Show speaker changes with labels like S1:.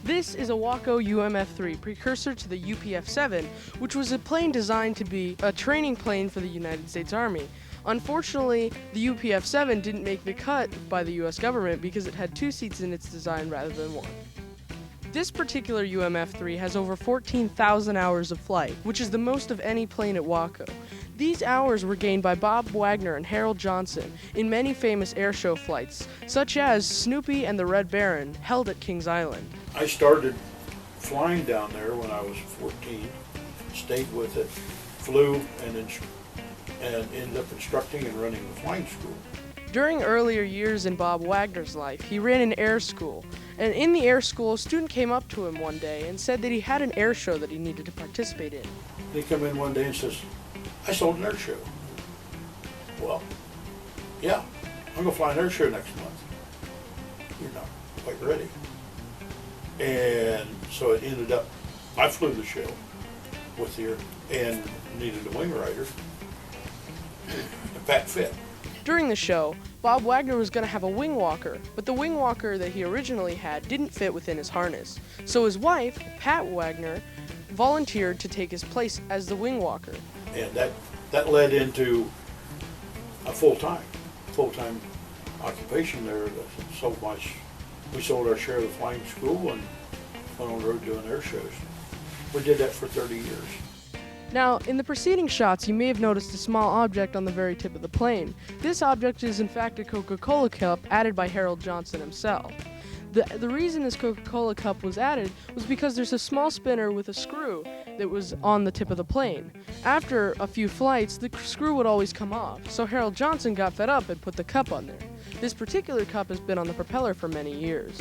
S1: This is a Waco UMF-3, precursor to the UPF-7, which was a plane designed to be a training plane for the United States Army. Unfortunately, the UPF-7 didn't make the cut by the US government because it had 2 seats in its design rather than 1. This particular UMF-3 has over 14,000 hours of flight, which is the most of any plane at Waco. These hours were gained by Bob Wagner and Harold Johnson in many famous airshow flights, such as Snoopy and the Red Baron, held at Kings Island.
S2: I started flying down there when I was 14, stayed with it, flew, and ended up instructing and running the flying school.
S1: During earlier years in Bob Wagner's life, he ran an air school, and in the air school, a student came up to him one day and said that he had an air show that he needed to participate in.
S2: He come in one day and says, "I sold an air show." Well, yeah, I'm gonna fly an air show next month. You're not quite ready. And so it ended up, I flew the show with her and needed a wing rider. And Pat fit.
S1: During the show, Bob Wagner was going to have a wing walker, but the wing walker that he originally had didn't fit within his harness. So his wife, Pat Wagner, volunteered to take his place as the wing walker.
S2: And that led into a full-time occupation there. So much, we sold our share of the flying school and went on the road doing air shows. We did that for 30 years.
S1: Now, in the preceding shots, you may have noticed a small object on the very tip of the plane. This object is in fact a Coca-Cola cup added by Harold Johnson himself. The reason this Coca-Cola cup was added was because there's a small spinner with a screw that was on the tip of the plane. After a few flights, the screw would always come off, so Harold Johnson got fed up and put the cup on there. This particular cup has been on the propeller for many years.